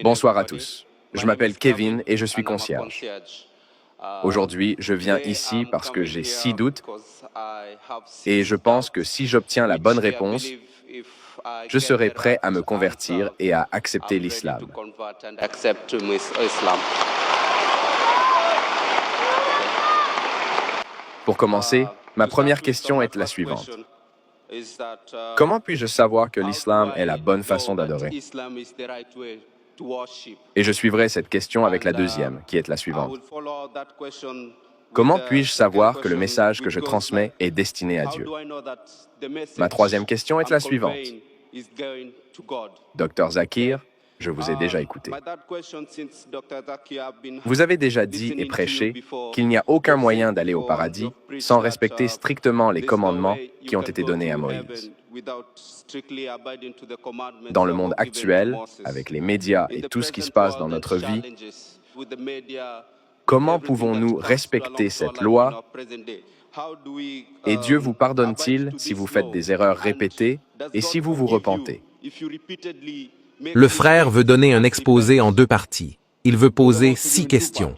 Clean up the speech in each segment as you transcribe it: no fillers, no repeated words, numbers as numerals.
Bonsoir à tous. Je m'appelle Kevin et je suis concierge. Aujourd'hui, je viens ici parce que j'ai 6 doutes et je pense que si j'obtiens la bonne réponse, je serai prêt à me convertir et à accepter l'islam. Pour commencer, ma première question est la suivante. Comment puis-je savoir que l'islam est la bonne façon d'adorer? Et je suivrai cette question avec la deuxième, qui est la suivante. Comment puis-je savoir que le message que je transmets est destiné à Dieu? Ma troisième question est la suivante. Dr Zakir, je vous ai déjà écouté. Vous avez déjà dit et prêché qu'il n'y a aucun moyen d'aller au paradis sans respecter strictement les commandements qui ont été donnés à Moïse. Dans le monde actuel, avec les médias et tout ce qui se passe dans notre vie, comment pouvons-nous respecter cette loi? Et Dieu vous pardonne-t-il si vous faites des erreurs répétées et si vous vous repentez? Le frère veut donner un exposé en 2 parties. Il veut poser 6 questions.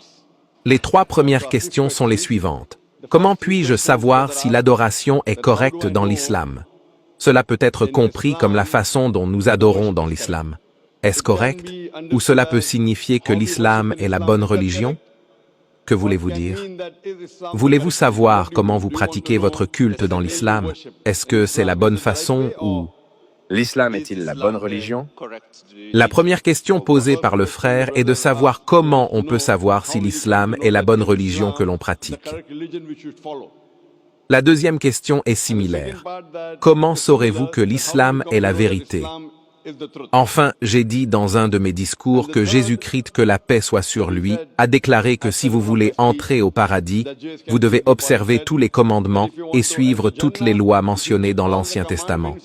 Les 3 premières questions sont les suivantes. Comment puis-je savoir si l'adoration est correcte dans l'islam? Cela peut être compris comme la façon dont nous adorons dans l'islam. Est-ce correct? Ou cela peut signifier que l'islam est la bonne religion? Que voulez-vous dire? Voulez-vous savoir comment vous pratiquez votre culte dans l'islam? Est-ce que c'est la bonne façon ou... L'islam est-il la bonne religion? La première question posée par le frère est de savoir comment on peut savoir si l'islam est la bonne religion que l'on pratique. La deuxième question est similaire. Comment saurez-vous que l'islam est la vérité? Enfin, j'ai dit dans un de mes discours que Jésus-Christ, que la paix soit sur lui, a déclaré que si vous voulez entrer au paradis, vous devez observer tous les commandements et suivre toutes les lois mentionnées dans l'Ancien Testament.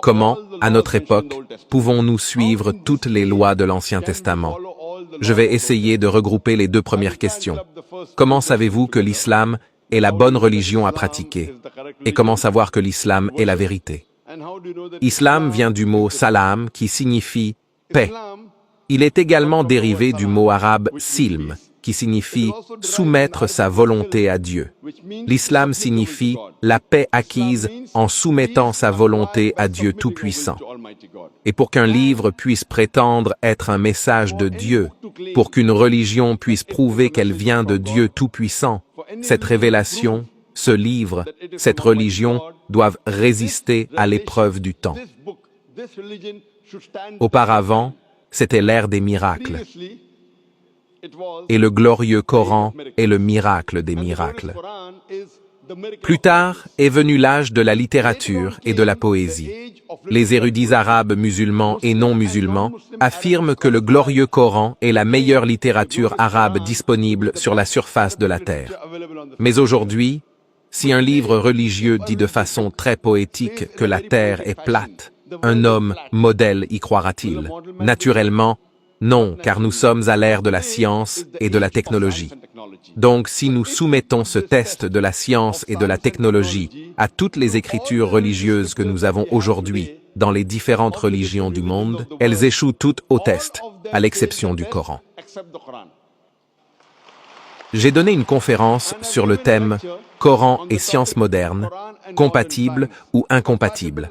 Comment, à notre époque, pouvons-nous suivre toutes les lois de l'Ancien Testament? Je vais essayer de regrouper les 2 premières questions. Comment savez-vous que l'islam est la bonne religion à pratiquer? Et comment savoir que l'islam est la vérité? Islam vient du mot salam qui signifie paix. Il est également dérivé du mot arabe silm qui signifie soumettre sa volonté à Dieu. L'islam signifie la paix acquise en soumettant sa volonté à Dieu Tout-Puissant. Et pour qu'un livre puisse prétendre être un message de Dieu, pour qu'une religion puisse prouver qu'elle vient de Dieu Tout-Puissant, cette révélation, ce livre, cette religion doivent résister à l'épreuve du temps. Auparavant, c'était l'ère des miracles. Et le glorieux Coran est le miracle des miracles. Plus tard est venu l'âge de la littérature et de la poésie. Les érudits arabes musulmans et non musulmans affirment que le glorieux Coran est la meilleure littérature arabe disponible sur la surface de la terre. Mais aujourd'hui, si un livre religieux dit de façon très poétique que la terre est plate, un homme modèle y croira-t-il? Naturellement, non, car nous sommes à l'ère de la science et de la technologie. Donc, si nous soumettons ce test de la science et de la technologie à toutes les écritures religieuses que nous avons aujourd'hui dans les différentes religions du monde, elles échouent toutes au test, à l'exception du Coran. J'ai donné une conférence sur le thème « Coran et sciences modernes, compatibles ou incompatibles ».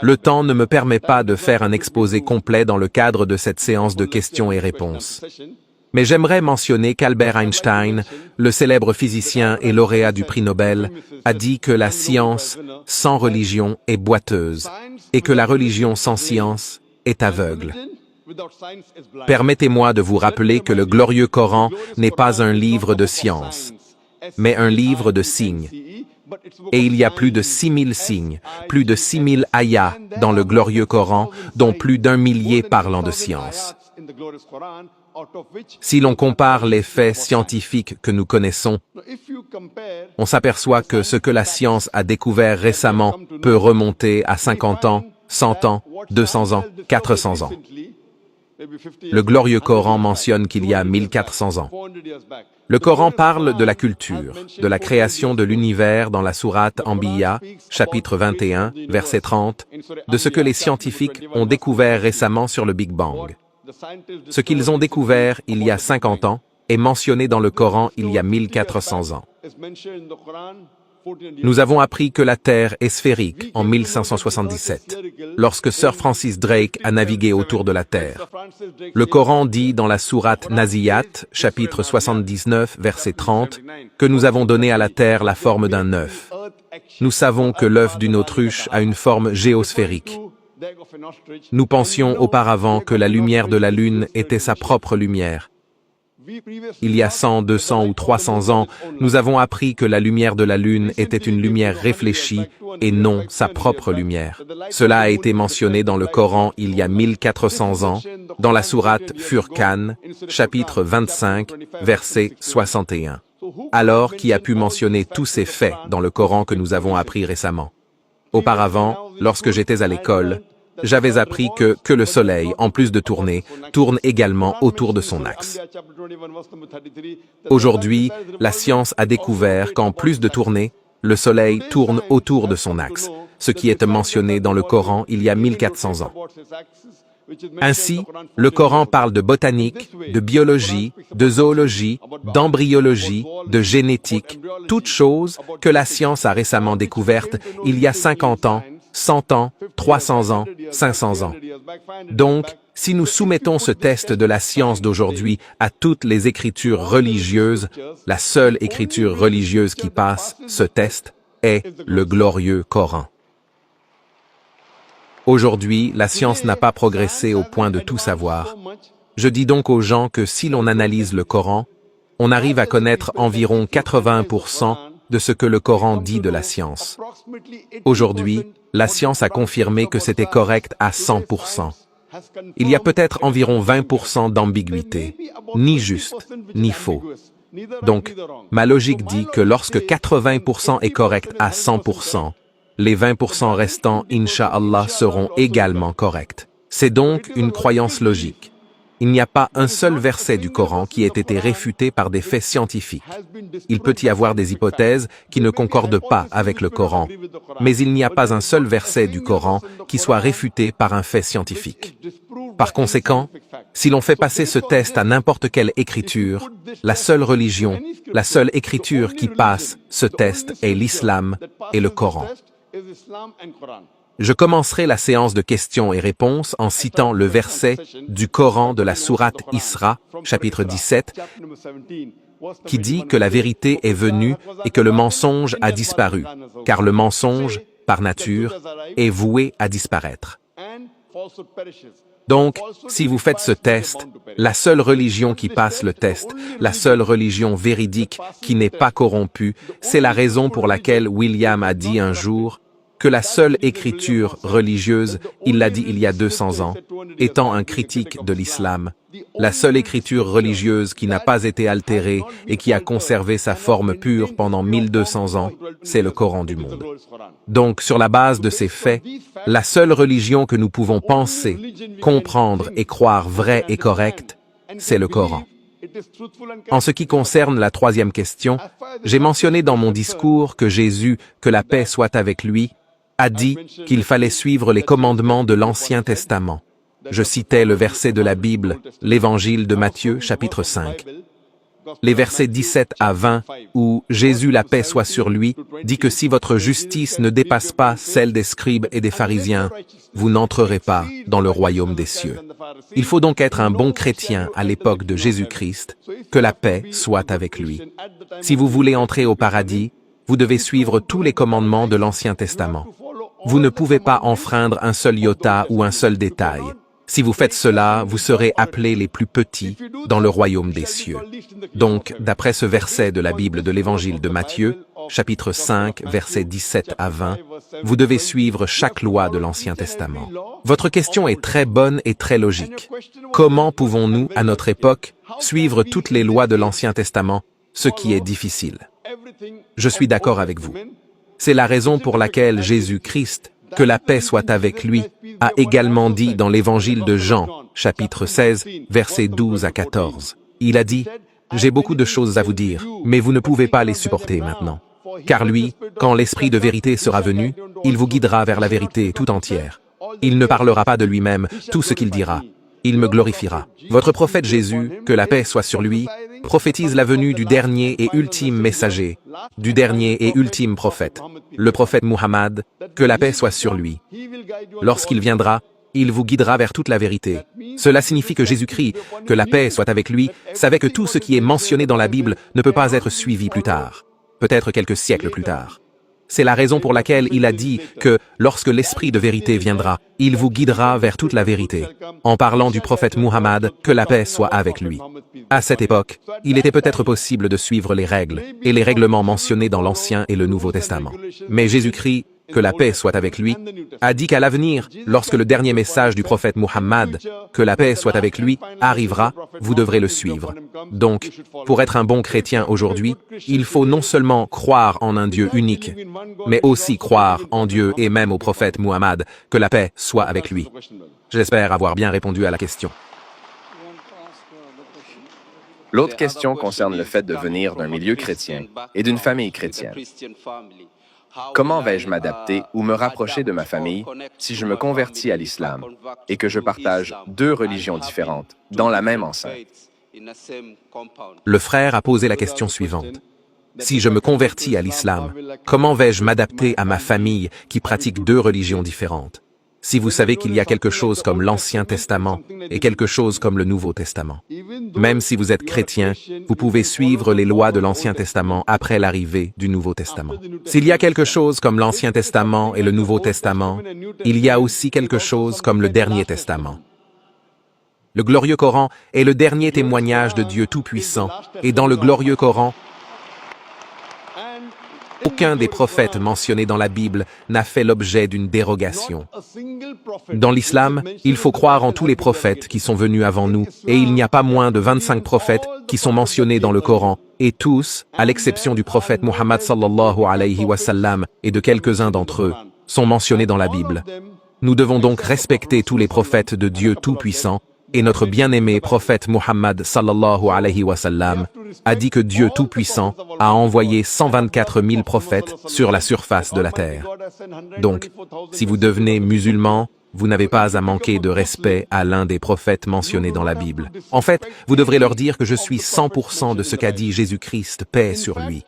Le temps ne me permet pas de faire un exposé complet dans le cadre de cette séance de questions et réponses. Mais j'aimerais mentionner qu'Albert Einstein, le célèbre physicien et lauréat du prix Nobel, a dit que la science sans religion est boiteuse et que la religion sans science est aveugle. Permettez-moi de vous rappeler que le glorieux Coran n'est pas un livre de science, mais un livre de signes. Et il y a plus de 6000 signes, plus de 6000 ayats dans le glorieux Coran, dont plus d'1 millier parlant de science. Si l'on compare les faits scientifiques que nous connaissons, on s'aperçoit que ce que la science a découvert récemment peut remonter à 50 ans, 100 ans, 200 ans, 400 ans. Le glorieux Coran mentionne qu'il y a 1400 ans. Le Coran parle de la culture, de la création de l'univers dans la sourate Anbiya, chapitre 21, verset 30, de ce que les scientifiques ont découvert récemment sur le Big Bang. Ce qu'ils ont découvert il y a 50 ans est mentionné dans le Coran il y a 1400 ans. Nous avons appris que la Terre est sphérique en 1577, lorsque Sir Francis Drake a navigué autour de la Terre. Le Coran dit dans la sourate Naziyat, chapitre 79, verset 30, que nous avons donné à la Terre la forme d'un œuf. Nous savons que l'œuf d'une autruche a une forme géosphérique. Nous pensions auparavant que la lumière de la Lune était sa propre lumière. Il y a 100, 200 ou 300 ans, nous avons appris que la lumière de la Lune était une lumière réfléchie et non sa propre lumière. Cela a été mentionné dans le Coran il y a 1400 ans, dans la sourate Furqan, chapitre 25, verset 61. Alors, qui a pu mentionner tous ces faits dans le Coran que nous avons appris récemment? Auparavant, lorsque j'étais à l'école, j'avais appris que le Soleil, en plus de tourner, tourne également autour de son axe. Aujourd'hui, la science a découvert qu'en plus de tourner, le Soleil tourne autour de son axe, ce qui est mentionné dans le Coran il y a 1400 ans. Ainsi, le Coran parle de botanique, de biologie, de zoologie, d'embryologie, de génétique, toutes choses que la science a récemment découvertes il y a 50 ans, 100 ans, 300 ans, 500 ans. Donc, si nous soumettons ce test de la science d'aujourd'hui à toutes les écritures religieuses, la seule écriture religieuse qui passe ce test est le glorieux Coran. Aujourd'hui, la science n'a pas progressé au point de tout savoir. Je dis donc aux gens que si l'on analyse le Coran, on arrive à connaître environ 80% de ce que le Coran dit de la science. Aujourd'hui, la science a confirmé que c'était correct à 100%. Il y a peut-être environ 20% d'ambiguïté, ni juste, ni faux. Donc, ma logique dit que lorsque 80% est correct à 100%, les 20% restants, Inch'Allah, seront également corrects. C'est donc une croyance logique. Il n'y a pas un seul verset du Coran qui ait été réfuté par des faits scientifiques. Il peut y avoir des hypothèses qui ne concordent pas avec le Coran, mais il n'y a pas un seul verset du Coran qui soit réfuté par un fait scientifique. Par conséquent, si l'on fait passer ce test à n'importe quelle écriture, la seule religion, la seule écriture qui passe ce test est l'islam et le Coran. Je commencerai la séance de questions et réponses en citant le verset du Coran de la sourate Isra, chapitre 17, qui dit que la vérité est venue et que le mensonge a disparu, car le mensonge, par nature, est voué à disparaître. Donc, si vous faites ce test, la seule religion qui passe le test, la seule religion véridique qui n'est pas corrompue, c'est la raison pour laquelle William a dit un jour que la seule écriture religieuse, il l'a dit il y a 200 ans, étant un critique de l'islam, la seule écriture religieuse qui n'a pas été altérée et qui a conservé sa forme pure pendant 1200 ans, c'est le Coran du monde. Donc, sur la base de ces faits, la seule religion que nous pouvons penser, comprendre et croire vraie et correcte, c'est le Coran. En ce qui concerne la troisième question, j'ai mentionné dans mon discours que Jésus, que la paix soit avec lui, a dit qu'il fallait suivre les commandements de l'Ancien Testament. Je citais le verset de la Bible, l'Évangile de Matthieu, chapitre 5. Les versets 17 à 20, où Jésus, la paix soit sur lui, dit que si votre justice ne dépasse pas celle des scribes et des pharisiens, vous n'entrerez pas dans le royaume des cieux. Il faut donc être un bon chrétien à l'époque de Jésus-Christ, que la paix soit avec lui. Si vous voulez entrer au paradis, vous devez suivre tous les commandements de l'Ancien Testament. Vous ne pouvez pas enfreindre un seul iota ou un seul détail. Si vous faites cela, vous serez appelés les plus petits dans le royaume des cieux. Donc, d'après ce verset de la Bible de l'Évangile de Matthieu, chapitre 5, versets 17 à 20, vous devez suivre chaque loi de l'Ancien Testament. Votre question est très bonne et très logique. Comment pouvons-nous, à notre époque, suivre toutes les lois de l'Ancien Testament, ce qui est difficile? Je suis d'accord avec vous. C'est la raison pour laquelle Jésus-Christ, que la paix soit avec lui, a également dit dans l'Évangile de Jean, chapitre 16, versets 12 à 14. Il a dit, « J'ai beaucoup de choses à vous dire, mais vous ne pouvez pas les supporter maintenant. Car lui, quand l'Esprit de vérité sera venu, il vous guidera vers la vérité tout entière. Il ne parlera pas de lui-même, tout ce qu'il dira. il me glorifiera. Votre prophète Jésus, que la paix soit sur lui, prophétise la venue du dernier et ultime messager, du dernier et ultime prophète, le prophète Muhammad, que la paix soit sur lui. Lorsqu'il viendra, il vous guidera vers toute la vérité. Cela signifie que Jésus-Christ, que la paix soit avec lui, savait que tout ce qui est mentionné dans la Bible ne peut pas être suivi plus tard, peut-être quelques siècles plus tard. C'est la raison pour laquelle il a dit que, lorsque l'Esprit de vérité viendra, il vous guidera vers toute la vérité, en parlant du prophète Muhammad, que la paix soit avec lui. À cette époque, il était peut-être possible de suivre les règles et les règlements mentionnés dans l'Ancien et le Nouveau Testament. Mais Jésus-Christ, que la paix soit avec lui, a dit qu'à l'avenir, lorsque le dernier message du prophète Muhammad, que la paix soit avec lui, arrivera, vous devrez le suivre. Donc, pour être un bon chrétien aujourd'hui, il faut non seulement croire en un Dieu unique, mais aussi croire en Dieu et même au prophète Muhammad, que la paix soit avec lui. J'espère avoir bien répondu à la question. L'autre question concerne le fait de venir d'un milieu chrétien et d'une famille chrétienne. Comment vais-je m'adapter ou me rapprocher de ma famille si je me convertis à l'islam et que je partage deux religions différentes dans la même enceinte? Le frère a posé la question suivante. Si je me convertis à l'islam, comment vais-je m'adapter à ma famille qui pratique deux religions différentes? Si vous savez qu'il y a quelque chose comme l'Ancien Testament et quelque chose comme le Nouveau Testament. Même si vous êtes chrétien, vous pouvez suivre les lois de l'Ancien Testament après l'arrivée du Nouveau Testament. S'il y a quelque chose comme l'Ancien Testament et le Nouveau Testament, il y a aussi quelque chose comme le Dernier Testament. Le glorieux Coran est le dernier témoignage de Dieu Tout-Puissant, et dans le glorieux Coran, aucun des prophètes mentionnés dans la Bible n'a fait l'objet d'une dérogation. Dans l'islam, il faut croire en tous les prophètes qui sont venus avant nous, et il n'y a pas moins de 25 prophètes qui sont mentionnés dans le Coran, et tous, à l'exception du prophète Muhammad sallallahu alayhi wa sallam et de quelques-uns d'entre eux, sont mentionnés dans la Bible. Nous devons donc respecter tous les prophètes de Dieu Tout-Puissant, et notre bien-aimé prophète Muhammad sallallahu alayhi wa sallam a dit que Dieu Tout-Puissant a envoyé 124 000 prophètes sur la surface de la terre. Donc, si vous devenez musulman, vous n'avez pas à manquer de respect à l'un des prophètes mentionnés dans la Bible. En fait, vous devrez leur dire que je suis 100% de ce qu'a dit Jésus-Christ, paix sur lui.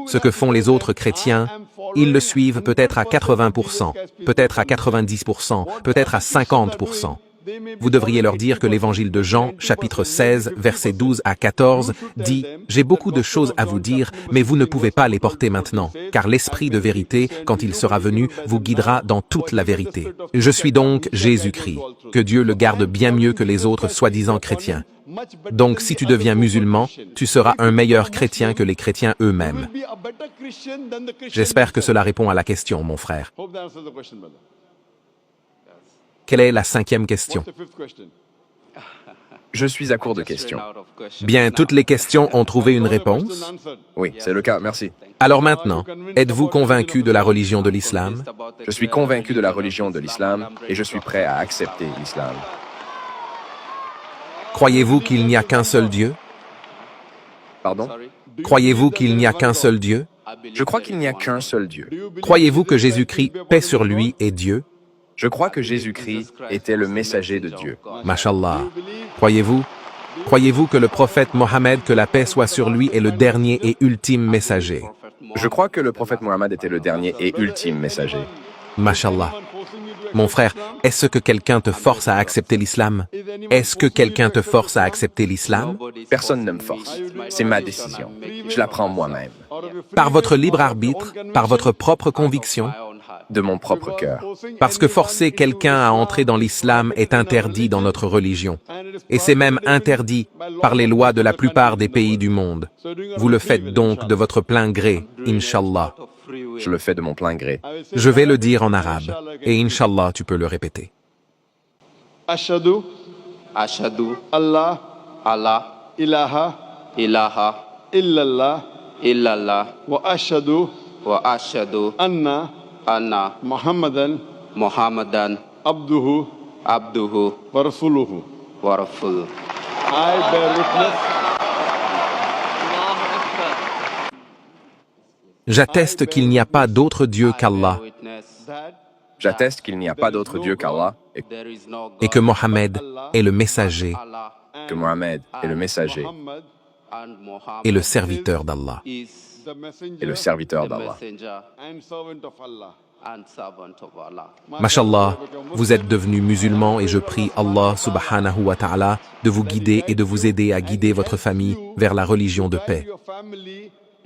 Ce que font les autres chrétiens, ils le suivent peut-être à 80%, peut-être à 90%, peut-être à 50%. Vous devriez leur dire que l'évangile de Jean, chapitre 16, versets 12 à 14, dit « J'ai beaucoup de choses à vous dire, mais vous ne pouvez pas les porter maintenant, car l'Esprit de vérité, quand il sera venu, vous guidera dans toute la vérité. Je suis donc Jésus-Christ, que Dieu le garde bien mieux que les autres soi-disant chrétiens. Donc si tu deviens musulman, tu seras un meilleur chrétien que les chrétiens eux-mêmes. » J'espère que cela répond à la question, mon frère. Quelle est la cinquième question? Je suis à court de questions. Bien, toutes les questions ont trouvé une réponse? Oui, c'est le cas, merci. Alors maintenant, êtes-vous convaincu de la religion de l'islam? Je suis convaincu de la religion de l'islam et je suis prêt à accepter l'islam. Croyez-vous qu'il n'y a qu'un seul Dieu? Pardon? Croyez-vous qu'il n'y a qu'un seul Dieu? Je crois qu'il n'y a qu'un seul Dieu. Croyez-vous que Jésus-Christ, paix sur lui, est Dieu? Je crois que Jésus-Christ était le messager de Dieu. Mashallah. Croyez-vous? Croyez-vous que le prophète Mohammed, que la paix soit sur lui, est le dernier et ultime messager? Je crois que le prophète Mohammed était le dernier et ultime messager. Mashallah. Mon frère, est-ce que quelqu'un te force à accepter l'islam? Est-ce que quelqu'un te force à accepter l'islam? Personne ne me force. C'est ma décision. Je la prends moi-même. Par votre libre arbitre, par votre propre conviction? De mon propre cœur. Parce que forcer quelqu'un à entrer dans l'islam est interdit dans notre religion. Et c'est même interdit par les lois de la plupart des pays du monde. Vous le faites donc de votre plein gré, Inch'Allah. Je le fais de mon plein gré. Je vais le dire en arabe, et Inch'Allah, tu peux le répéter. Ashhadu Allah ilaha illallah wa ashhadu anna Muhammadan abduhu wa rasuluhu. I bear witness. J'atteste qu'il n'y a pas d'autre Dieu qu'Allah, J'atteste qu'il n'y a pas d'autre Dieu qu'Allah et que Mohammed est le messager que Mohammed est le messager et le serviteur d'Allah. et le serviteur d'Allah. and servant of Allah. Mashallah, vous êtes devenus musulmans et je prie Allah subhanahu wa ta'ala de vous guider et de vous aider à guider votre famille vers la religion de paix.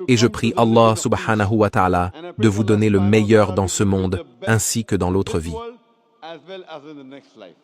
Et je prie Allah subhanahu wa ta'ala de vous donner le meilleur dans ce monde ainsi que dans l'autre vie. As well as in the next life.